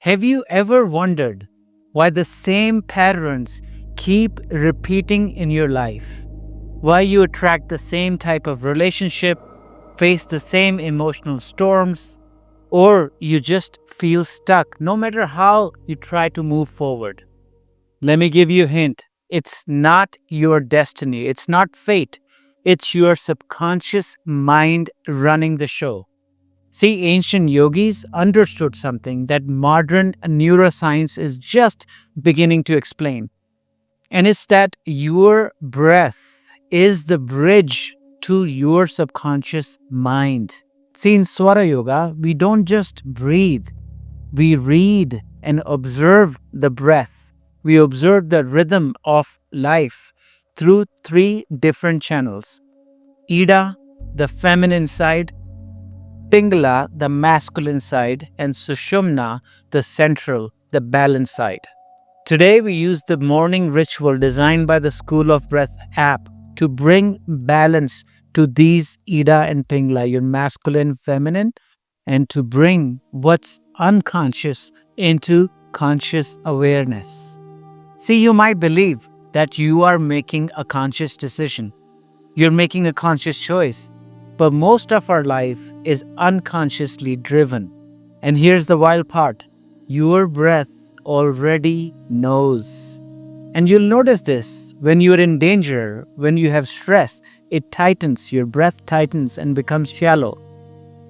Have you ever wondered why the same patterns keep repeating in your life? Why you attract the same type of relationship, face the same emotional storms, or you just feel stuck no matter how you try to move forward? Let me give you a hint. It's not your destiny, it's not fate, it's your subconscious mind running the show. See, ancient yogis understood something that modern neuroscience is just beginning to explain. And it's that your breath is the bridge to your subconscious mind. See, in Swara Yoga, we don't just breathe, we read and observe the breath. We observe the rhythm of life through three different channels: Ida, the feminine side; Pingala, the masculine side; and Sushumna, the central, the balance side. Today, we use the morning ritual designed by the School of Breath app to bring balance to these Ida and Pingala, your masculine, feminine, and to bring what's unconscious into conscious awareness. See, you might believe that you are making a conscious decision, you're making a conscious choice, but most of our life is unconsciously driven. And here's the wild part: your breath already knows. And you'll notice this when you're in danger, when you have stress, it tightens, your breath tightens and becomes shallow.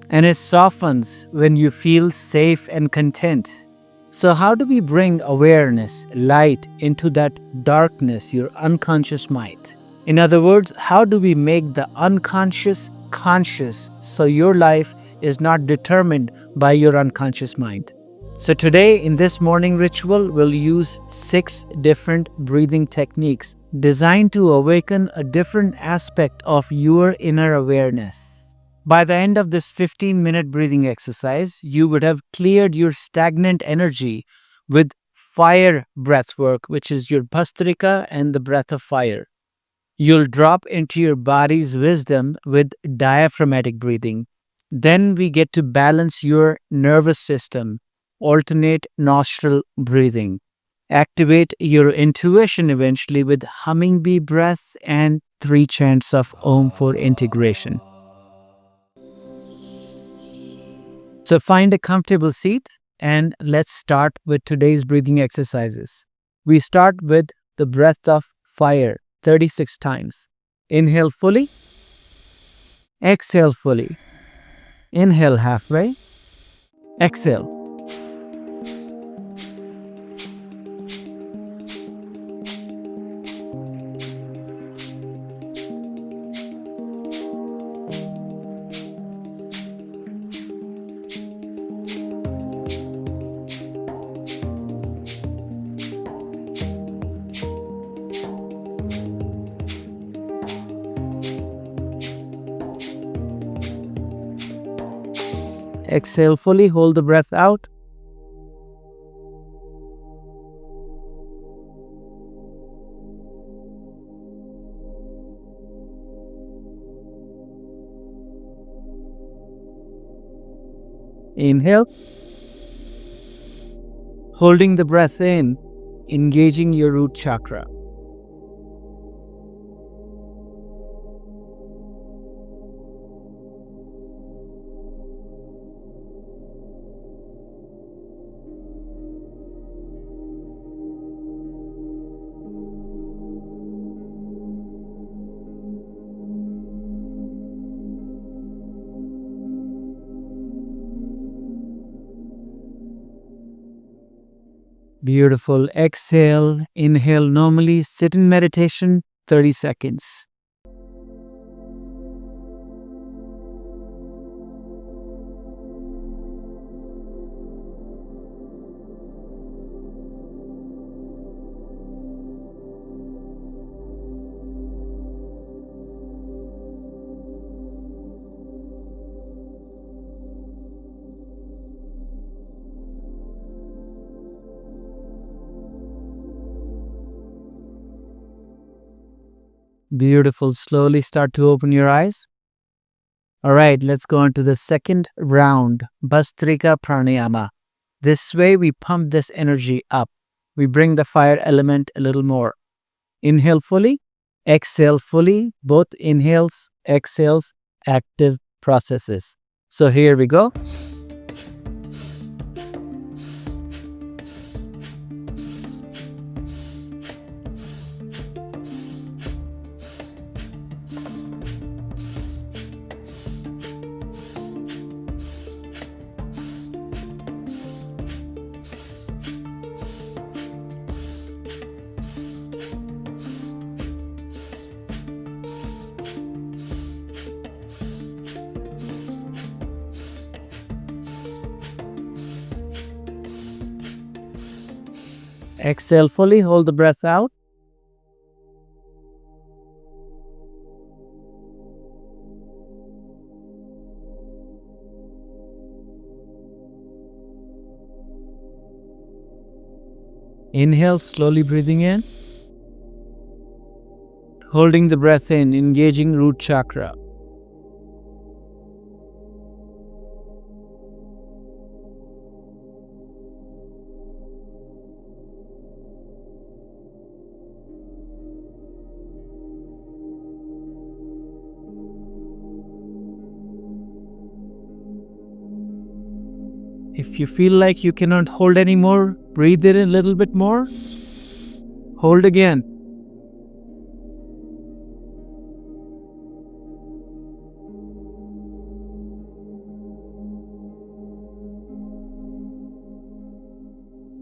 And it softens when you feel safe and content. So, how do we bring awareness, light into that darkness, your unconscious mind? In other words, how do we make the unconscious conscious so your life is not determined by your unconscious mind? So today in this morning ritual, we'll use 6 different breathing techniques designed to awaken a different aspect of your inner awareness. By the end of this 15-minute breathing exercise, you would have cleared your stagnant energy with fire breath work, which is your Bhastrika and the breath of fire. You'll drop into your body's wisdom with diaphragmatic breathing. Then we get to balance your nervous system, alternate nostril breathing. Activate your intuition eventually with hummingbee breath and 3 chants of Om for integration. So find a comfortable seat and let's start with today's breathing exercises. We start with the breath of fire 36 times. Inhale fully, exhale fully. Inhale halfway, exhale. Exhale fully, hold the breath out. Inhale, holding the breath in, engaging your root chakra. Beautiful. Exhale, inhale normally, sit in meditation 30 seconds. Beautiful. Slowly start to open your eyes. All right, let's go on to the second round, Bhastrika Pranayama. This way, we pump this energy up. We bring the fire element a little more. Inhale fully, exhale fully. Both inhales, exhales, active processes. So here we go. Exhale fully, hold the breath out. Inhale, slowly breathing in. Holding the breath in, engaging root chakra. If you feel like you cannot hold anymore, breathe in a little bit more. Hold again.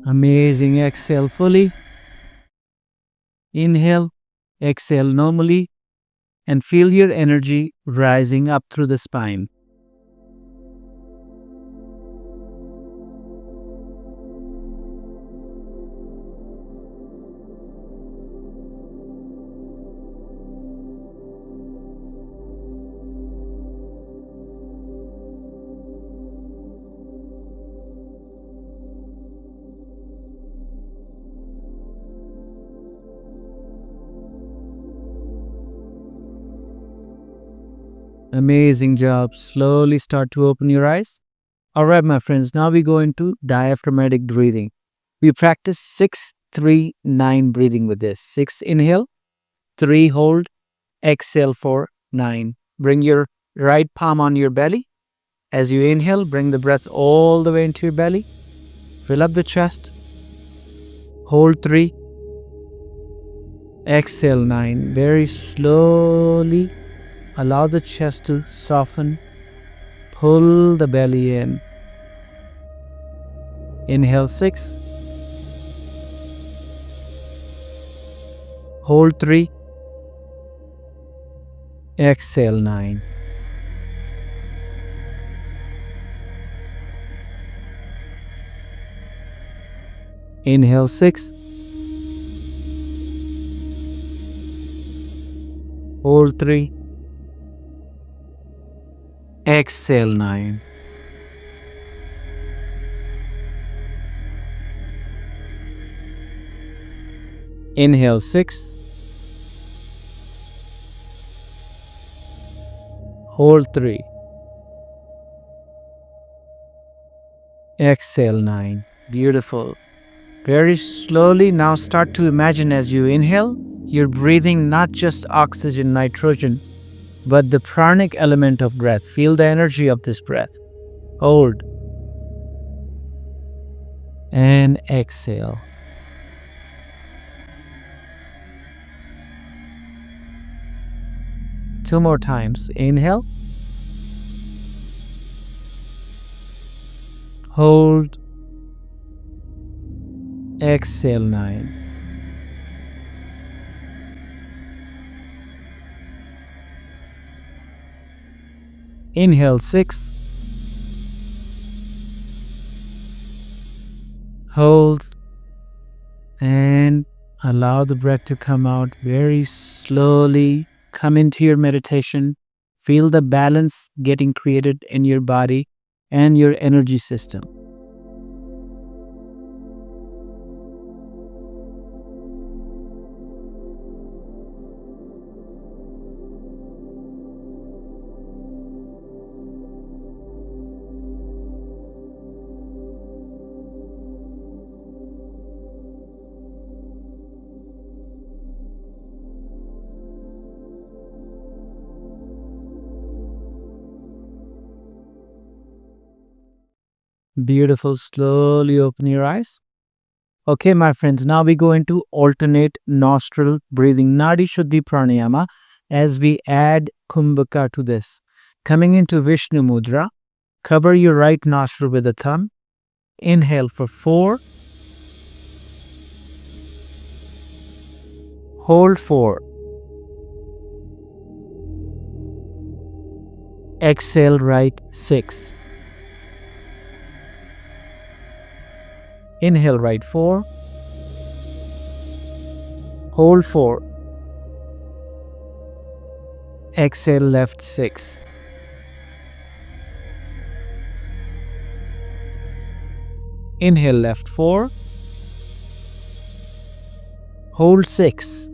Amazing. Exhale fully. Inhale, exhale normally, and feel your energy rising up through the spine. Amazing job. Slowly start to open your eyes. Alright, my friends, now we go into diaphragmatic breathing. We practice 6-3-9 breathing with this. 6 inhale, 3 hold, exhale for 9. Bring your right palm on your belly. As you inhale, bring the breath all the way into your belly. Fill up the chest. Hold 3. Exhale 9. Very slowly allow the chest to soften. Pull the belly in. Inhale 6. Hold 3. Exhale 9. Inhale 6. Hold 3. Exhale 9. Inhale 6. Hold 3. Exhale 9. Beautiful. Very slowly now start to imagine as you inhale, you're breathing not just oxygen, nitrogen, but the pranic element of breath. Feel the energy of this breath. Hold. And exhale. Two more times. Inhale. Hold. Exhale 9. Inhale 6. Hold. And allow the breath to come out very slowly. Come into your meditation. Feel the balance getting created in your body and your energy system. Beautiful. Slowly open your eyes. Okay, my friends, now we go into alternate nostril breathing, Nadi Shuddhi Pranayama, as we add Kumbhaka to this. Coming into Vishnu Mudra, cover your right nostril with a thumb. Inhale for 4. Hold 4. Exhale right 6. Inhale right 4. Hold 4. Exhale left 6. Inhale left 4. Hold 6.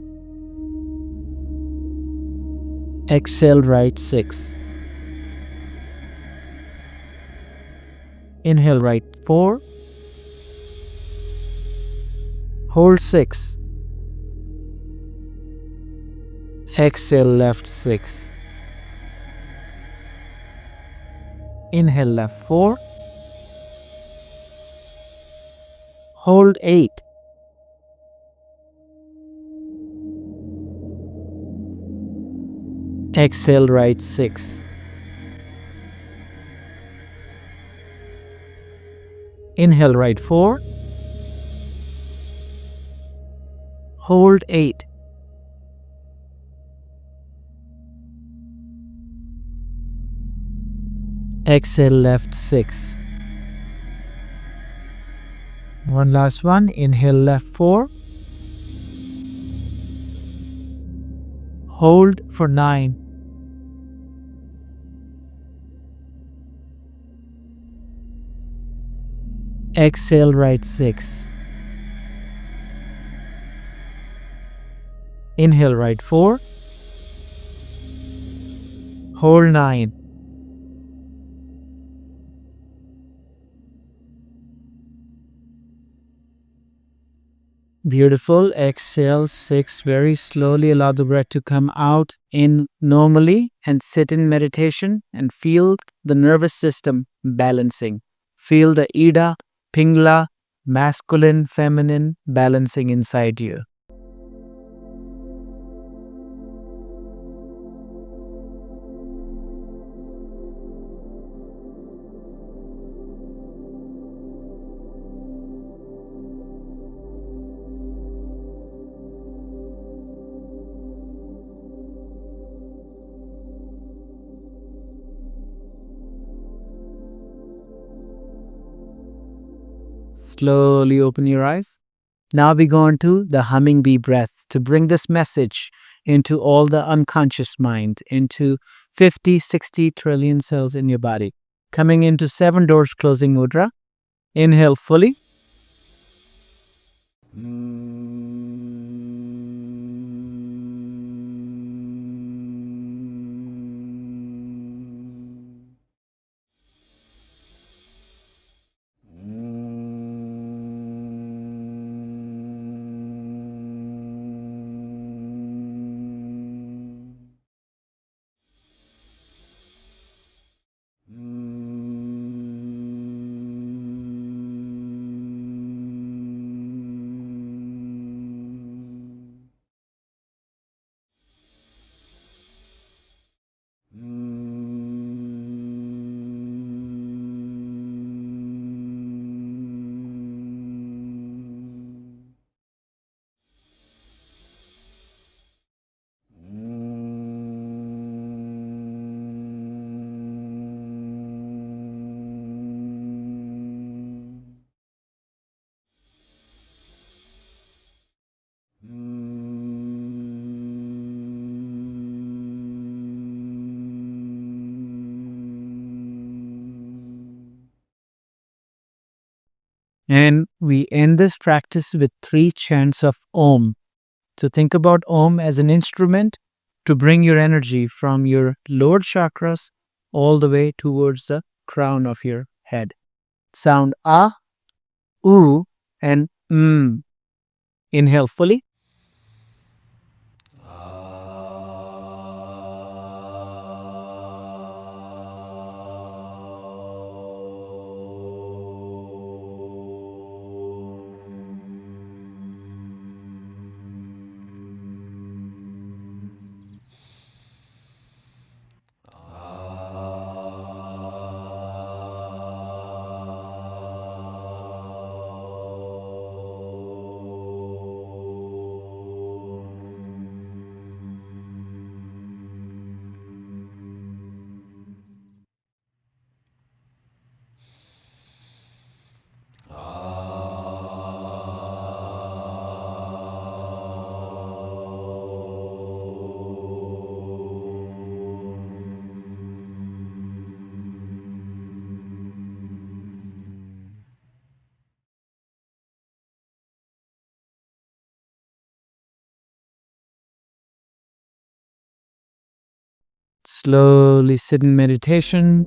Exhale right 6. Inhale right 4. Hold 6. Exhale left 6. Inhale left 4. Hold 8. Exhale right 6. Inhale right 4. Hold 8. Exhale left 6. One last one. Inhale left 4. Hold for 9. Exhale right 6. Inhale right 4. Hold 9. Beautiful. Exhale 6. Very slowly allow the breath to come out in normally and sit in meditation and feel the nervous system balancing. Feel the Ida, Pingala, masculine, feminine balancing inside you. Slowly open your eyes. Now we go on to the humming bee breath to bring this message into all the unconscious mind, into 50, 60 trillion cells in your body. Coming into 7 doors closing mudra. Inhale fully. And we end this practice with 3 chants of Om. So think about Om as an instrument to bring your energy from your lower chakras all the way towards the crown of your head. Sound Ah, Oo, and Inhale fully. slowly sit in meditation.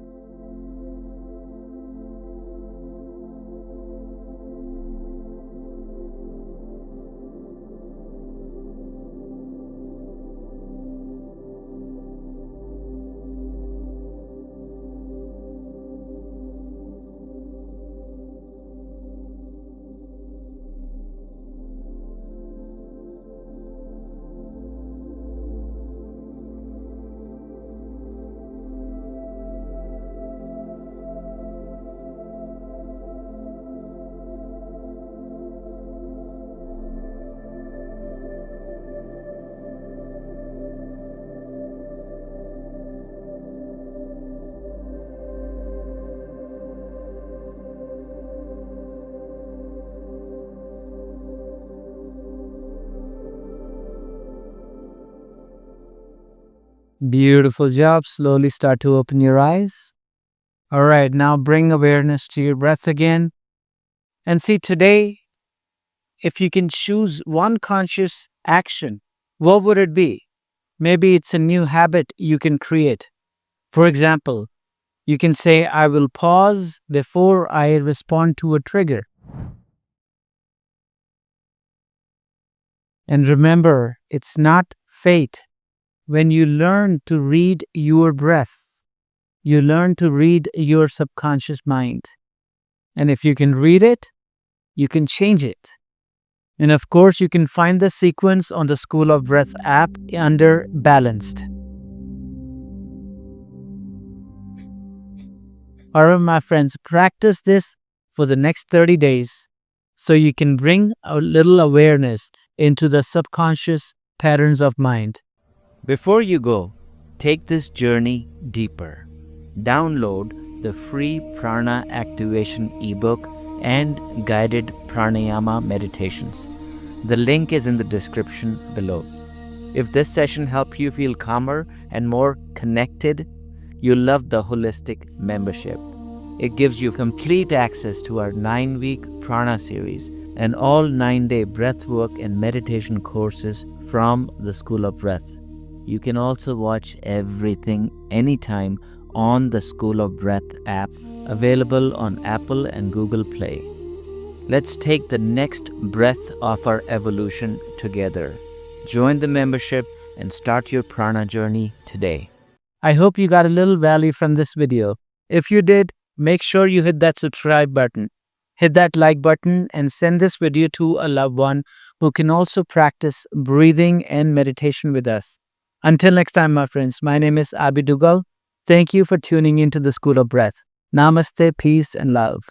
Beautiful job. Slowly start to open your eyes. All right, now bring awareness to your breath again. And see, today, if you can choose one conscious action, what would it be? Maybe it's a new habit you can create. For example, you can say, I will pause before I respond to a trigger. And remember, it's not fate. When you learn to read your breath, you learn to read your subconscious mind. And if you can read it, you can change it. And of course, you can find the sequence on the School of Breath app under Balanced. All right, my friends, practice this for the next 30 days so you can bring a little awareness into the subconscious patterns of mind. Before you go, take this journey deeper. Download the free Prana Activation ebook and guided Pranayama meditations. The link is in the description below. If this session helped you feel calmer and more connected, you'll love the Holistic membership. It gives you complete access to our 9-week Prana series and all 9-day breathwork and meditation courses from the School of Breath. You can also watch everything anytime on the School of Breath app, available on Apple and Google Play. Let's take the next breath of our evolution together. Join the membership and start your prana journey today. I hope you got a little value from this video. If you did, make sure you hit that subscribe button. Hit that like button and send this video to a loved one who can also practice breathing and meditation with us. Until next time, my friends, my name is Abhi Dugal. Thank you for tuning into the School of Breath. Namaste, peace, and love.